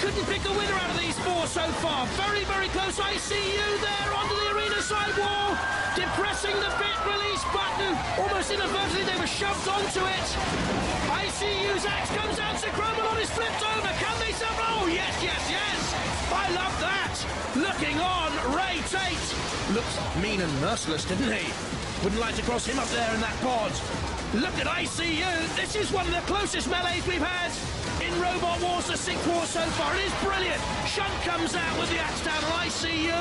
couldn't pick a winner out of these four so far. Very, very close. I see you there onto the arena sidewall, depressing the pit release button. Almost inadvertently, they were shoved onto it. ICU's axe comes out. Chromalot is flipped over. Can they survive? Oh, yes, yes, yes. I love that. Looking on, Ray Tate. Looks mean and merciless, didn't he? Wouldn't like to cross him up there in that pod. Look at ICU. This is one of the closest melees we've had in Robot Wars, the 6th war so far. It is brilliant. Shunt comes out with the axe down on ICU.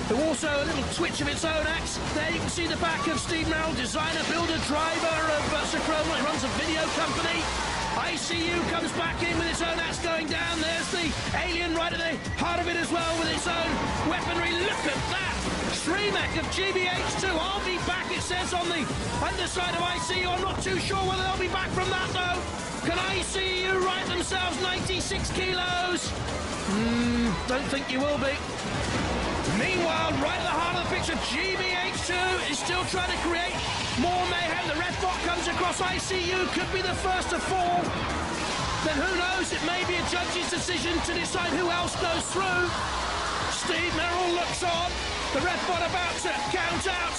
Who also a little twitch of its own axe. There you can see the back of Steve Merrill, designer, builder, driver of Chromalot. He runs a video company. ICU comes back in with its own axe going down. There's the alien right at the heart of it as well with its own weaponry. Look at that! Shremek of G.B.H. 2. I'll be back, it says on the underside of ICU. I'm not too sure whether they'll be back from that though. Can ICU right themselves 96 kilos? Don't think you will be. Meanwhile, right at the heart of the picture, G.B.H. 2 is still trying to create more mayhem. The ref bot comes across ICU, could be the first to fall. Then who knows, it may be a judge's decision to decide who else goes through. Steve Merrill looks on. The ref bot about to count out.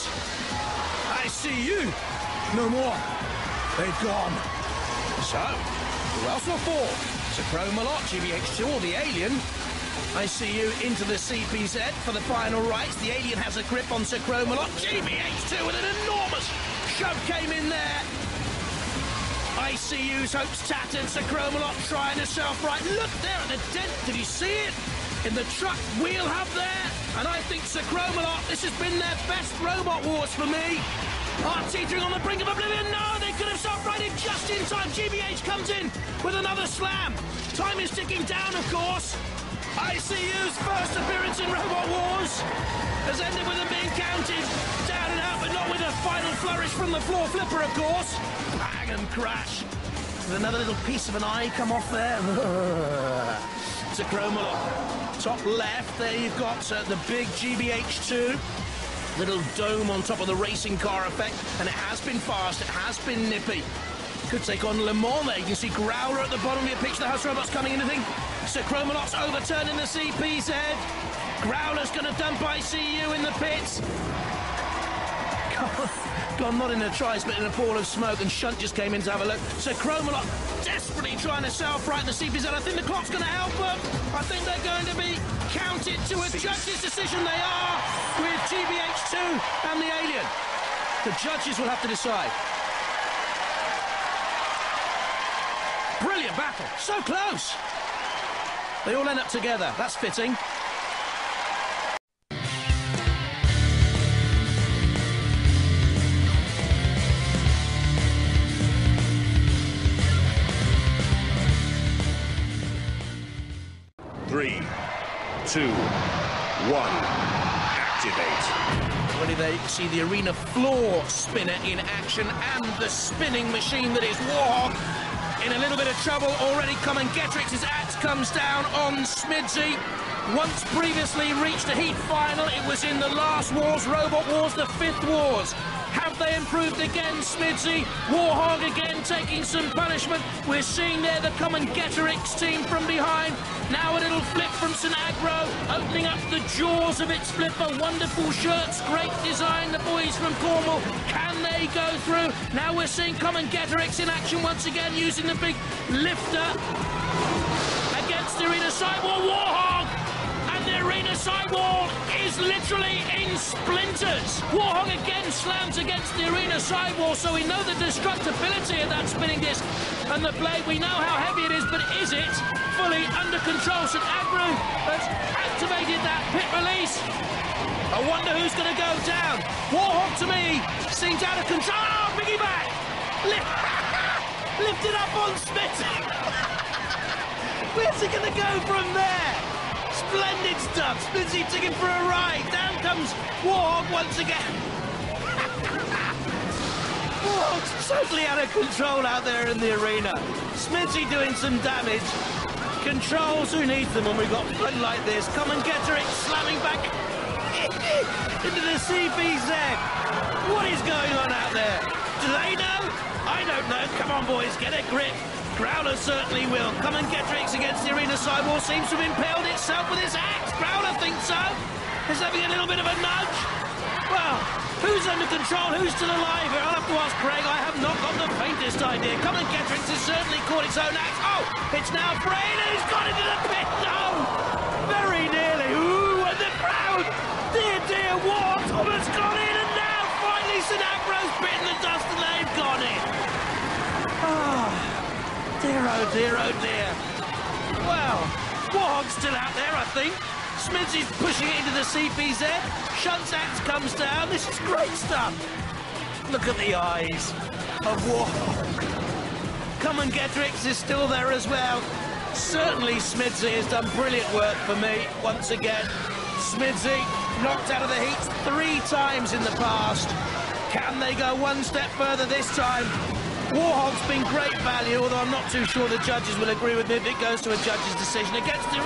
ICU, no more. They've gone. So, who else will fall? Chromalot, G.B.H. 2 or the alien. ICU into the CPZ for the final rights. The alien has a grip on Chromalot. G.B.H. 2 with an enormous shove came in there. ICU's hopes tattered. Chromalot trying herself right. Look there at the dent. Did you see it? In the truck wheel hub there. And I think Chromalot, this has been their best Robot Wars for me. Are teetering on the brink of oblivion. No, they could have self-righted just in time. G.B.H. comes in with another slam. Time is ticking down, of course. ICU's first appearance in Robot Wars has ended with them being counted down and out, but not with a final flourish from the floor flipper, of course. Bang and crash. With another little piece of an eye come off there. It's a Chromalot. Top left, there you've got the big G.B.H. 2. Little dome on top of the racing car effect, and it has been fast, it has been nippy. Could take on Le Mans there. You can see Growler at the bottom of your picture. The House Robots coming in, I think. Chromalot's overturning the CPZ. Growler's going to dump ICU in the pits. Gone not in a trice, but in a pool of smoke, and Shunt just came in to have a look. Chromalot desperately trying to self-right the CPZ. I think the clock's going to help them. I think they're going to be counted to a judge's decision. They are with G.B.H. 2 and the alien. The judges will have to decide. Brilliant battle. So close. They all end up together. That's fitting. Three, 2, 1, activate. Already they see the arena floor spinner in action and the spinning machine that is Warhog. In a little bit of trouble already. Comengetorix's axe comes down on S.M.I.D.S.Y. Once previously reached a heat final. It was in the last Wars, Robot Wars, the 5th Wars. Have they improved again, S.M.I.D.S.Y? Warhog again taking some punishment. We're seeing there the Comengetorix team from behind. Now a little flip from Agro, opening up the jaws of its flipper. Wonderful shirts, great design, the boys from Cornwall. Can they go through? Now we're seeing Comengetorix in action once again, using the big lifter against the arena sidewall. Warhog! And the arena sidewall is literally in splinters. Warhog again slams against the arena sidewall, so we know the destructibility of that spinning disc and the blade. We know how heavy it is, but is it fully under control? Agro has activated that pit release. I wonder who's going to go down. Warhog, to me, seems out of control. Oh, piggyback! Lifted up on S.M.I.D.S.Y. Where's he going to go from there? Splendid stuff. S.M.I.D.S.Y taking for a ride. Down comes Warhog once again. Warhog's totally out of control out there in the arena. S.M.I.D.S.Y doing some damage. Controls, who needs them when we've got fun like this? Comengetorix slamming back into the CPZ. What is going on out there? Do they know? I don't know. Come on, boys, get a grip. Growler certainly will. Comengetorix against the arena sidewall seems to have impaled itself with its axe. Growler thinks so. Is having a little bit of a nudge. Well, who's under control? Who's still alive here? I'll have to ask Craig. I have not got the faintest idea. Comengetorix has certainly caught its own axe. Oh, it's now frayed and it's gone into the pit. No! Very nearly. Ooh, and the crowd. Dear, Warhog's almost gone in, and now finally St. Agro's bitten the dust and they've gone in. Oh, dear, oh dear. Well, Warhog's still out there, I think. S.M.I.D.S.Y pushing it into the CPZ. Shunt's axe comes down. This is great stuff. Look at the eyes of Warhog. Comengetorix is still there as well. Certainly S.M.I.D.S.Y has done brilliant work for me once again. S.M.I.D.S.Y knocked out of the heats 3 times in the past. Can they go one step further this time? Warhog's been great value, although I'm not too sure the judges will agree with me if it goes to a judge's decision against the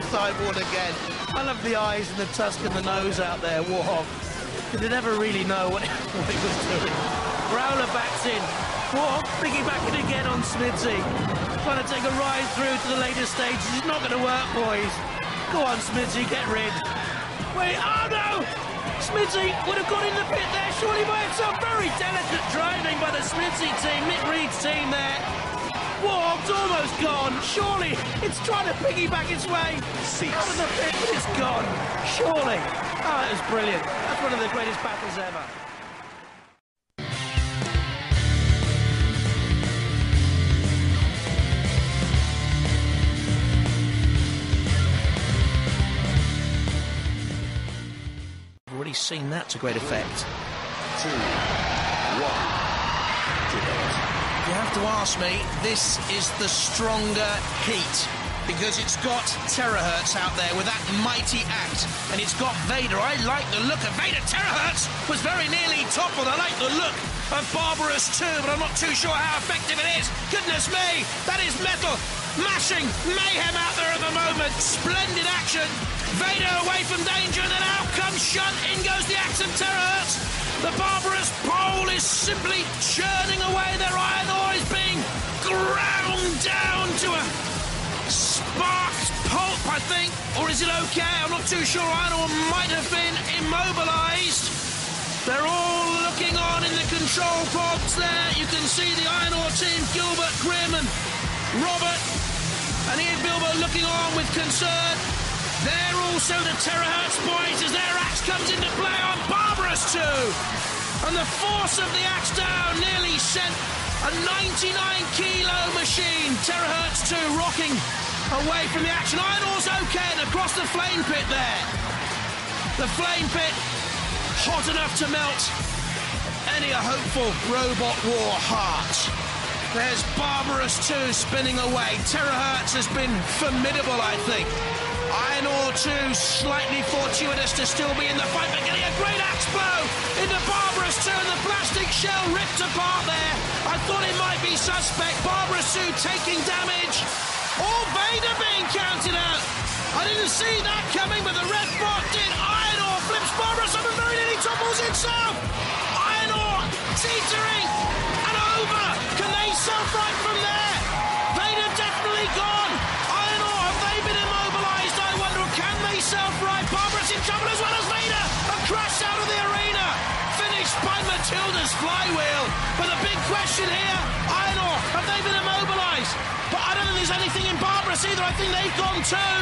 sideboard again. I love the eyes and the tusk and the nose out there, Warhog. They never really know what he was doing. Growler backs in. Warhog piggybacking again on S.M.I.D.S.Y. Trying to take a ride through to the later stages. It's not going to work, boys. Go on, S.M.I.D.S.Y, get rid. Wait, oh no! S.M.I.D.S.Y would have got in the pit there, surely by itself. Very delicate driving by the S.M.I.D.S.Y team, Mick Reed's team there. Warhog's almost gone. Surely it's trying to piggyback its way out of the pit, but it's gone. Surely. Oh, that was brilliant. That's one of the greatest battles ever. Already seen that to great effect. 2, 1, activate. You have to ask me, this is the stronger heat, because it's got Terrorhurtz out there with that mighty act, and it's got Vader. I like the look of Vader. Terrorhurtz was very nearly toppled. I like the look of Barber-Ous too, but I'm not too sure how effective it is. Goodness me, that is metal. Mashing mayhem out there at the moment. Splendid action. Vader away from danger, and then out comes Shunt. In goes the axe of Terrorhurtz. The Barber-Ous pole is simply churning away. Their iron ore is being ground down to a sparked pulp, I think. Or is it okay? I'm not too sure. Iron ore might have been immobilised. They're all looking on in the control pods there. You can see the iron ore team, Gilbert, Grim and Robert. And Ian Bilbo looking on with concern. There also the Terrorhurtz boys as their axe comes into play on Barber-Ous too. And the force of the axe down nearly sent a 99-kilo machine. Terrorhurtz too rocking away from the action. Iron ore's okay, and across the flame pit there. The flame pit hot enough to melt any hopeful robot war heart. There's Barber-Ous too spinning away. Terrorhurtz has been formidable, I think. Iron ore too, slightly fortuitous to still be in the fight, but getting a great axe blow into Barber-Ous too, and the plastic shell ripped apart there. I thought it might be suspect. Barber-Ous too taking damage. Or Vader being counted out. I didn't see that coming, but the red bot did. Iron ore flips Barber-Ous up and very nearly topples itself. Iron ore teetering and over. Can they self-right from there? Vader definitely gone. Iron ore, have they been immobilised? I wonder, can they self-right? Barber-Ous in trouble as well as Vader. A crash out of the arena. Finished by Matilda's flywheel. But the big question here, Iron ore, have they been immobilised? But I don't think there's anything in Barber-Ous either. I think they've gone too.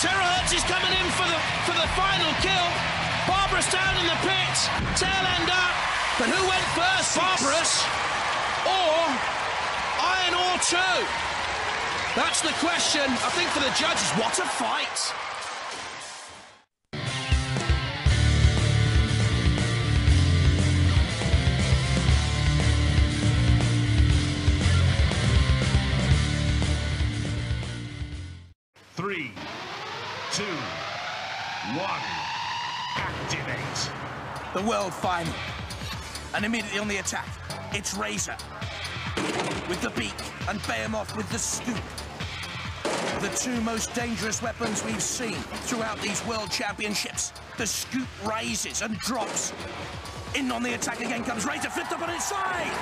Terrorhurtz is coming in for the final kill. Barber-Ous down in the pit. Tail end up. But who went first? Barber-Ous or Iron ore 2? That's the question, I think, for the judges. What a fight! Three, 2, 1, activate. The world final. And immediately on the attack, it's Razer with the beak and Behemoth with the scoop. The two most dangerous weapons we've seen throughout these world championships. The scoop rises and drops. In on the attack again comes Razer, flipped up on its side.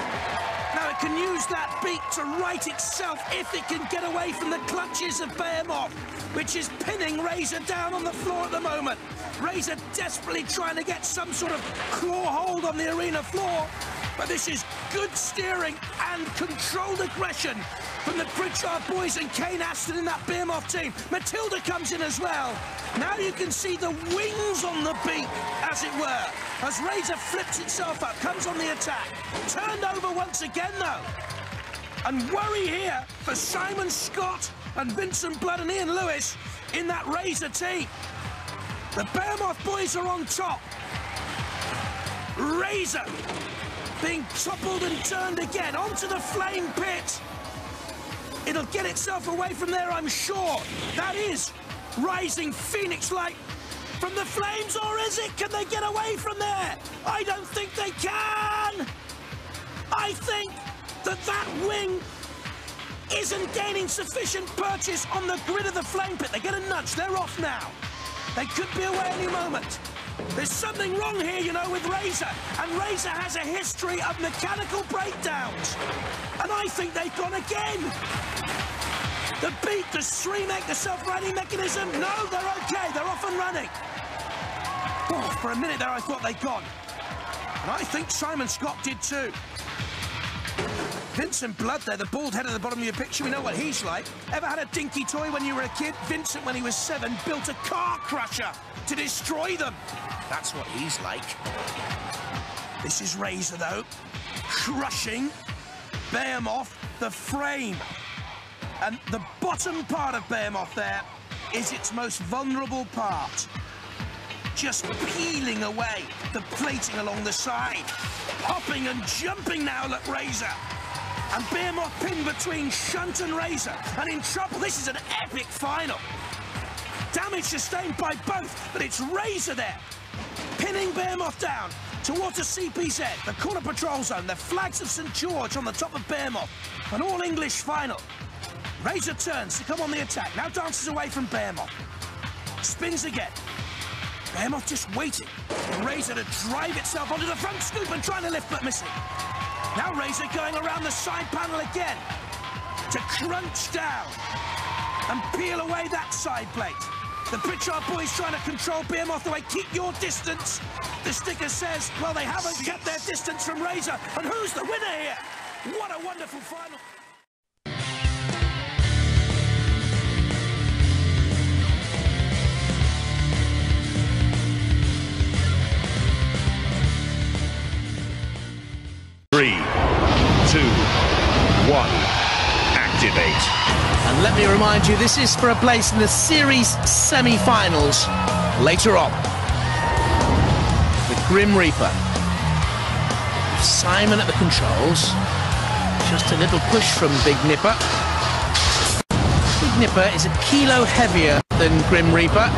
Now it can use that beak to right itself if it can get away from the clutches of Behemoth, which is pinning Razer down on the floor at the moment. Razer desperately trying to get some sort of claw hold on the arena floor, but this is good steering and controlled aggression from the Pritchard boys and Kane Aston in that Behemoth team. Matilda comes in as well. Now you can see the wings on the beak, as it were, as Razer flips itself up, comes on the attack. Turned over once again, though. And worry here for Simon Scott and Vincent Blood and Ian Lewis in that Razer team. The Behemoth boys are on top. Razer being toppled and turned again onto the flame pit. It'll get itself away from there, I'm sure. That is rising phoenix-like from the flames, or is it? Can they get away from there? I don't think they can. I think that wing isn't gaining sufficient purchase on the grid of the flame pit. They get a nudge. They're off now. They could be away any moment. There's something wrong here, you know, with Razer. And Razer has a history of mechanical breakdowns. And I think they've gone again. The beat, the stream-make, the self-righting mechanism. No, they're okay. They're off and running. Oh, for a minute there, I thought they'd gone. And I think Simon Scott did too. Vincent Blood there, the bald head at the bottom of your picture, we know what he's like. Ever had a dinky toy when you were a kid? Vincent, when he was 7, built a car crusher to destroy them. That's what he's like. This is Razer, though, crushing Behemoth, the frame. And the bottom part of Behemoth there is its most vulnerable part. Just peeling away the plating along the side. Hopping and jumping now, look, Razer. And Behemoth pinned between Shunt and Razer, and in trouble. This is an epic final. Damage sustained by both, but it's Razer there, pinning Behemoth down towards the CPZ, the corner patrol zone, the flags of St. George on the top of Behemoth. An all-English final. Razer turns to come on the attack, now dances away from Behemoth. Spins again. Behemoth just waiting for Razer to drive itself onto the front scoop and trying to lift but missing. Now Razer going around the side panel again to crunch down and peel away that side plate. The Pritchard boys trying to control Behemoth away. Keep your distance. The sticker says, well, they haven't kept their distance from Razer. And who's the winner here? What a wonderful final. Three, 2, 1, activate. And let me remind you, this is for a place in the series semi-finals later on. With GrimReaper. Simon at the controls. Just a little push from Big Nipper. Big Nipper is a kilo heavier than GrimReaper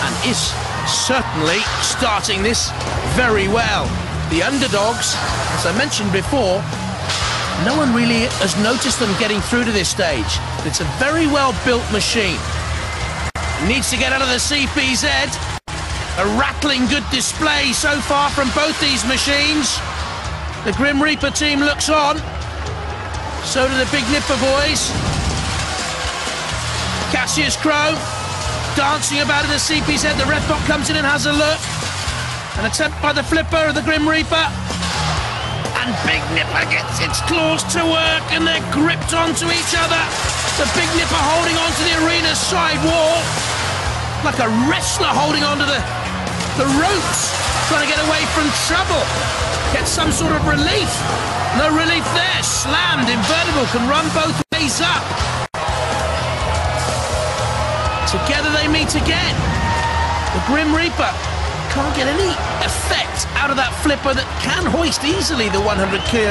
and is certainly starting this very well. The underdogs, as I mentioned before, no one really has noticed them getting through to this stage. It's a very well-built machine. Needs to get out of the CPZ. A rattling good display so far from both these machines. The GrimReaper team looks on. So do the Big Nipper boys. Cassius Crow dancing about in the CPZ. The ref bot comes in and has a look. An attempt by the flipper of the GrimReaper. And Big Nipper gets its claws to work and they're gripped onto each other. The Big Nipper holding onto the arena's side wall. Like a wrestler holding onto the ropes. Trying to get away from trouble. Get some sort of relief. No relief there. Slammed. Invertible can run both ways up. Together they meet again. The GrimReaper can't get any effect out of that flipper that can hoist easily the 100 kilo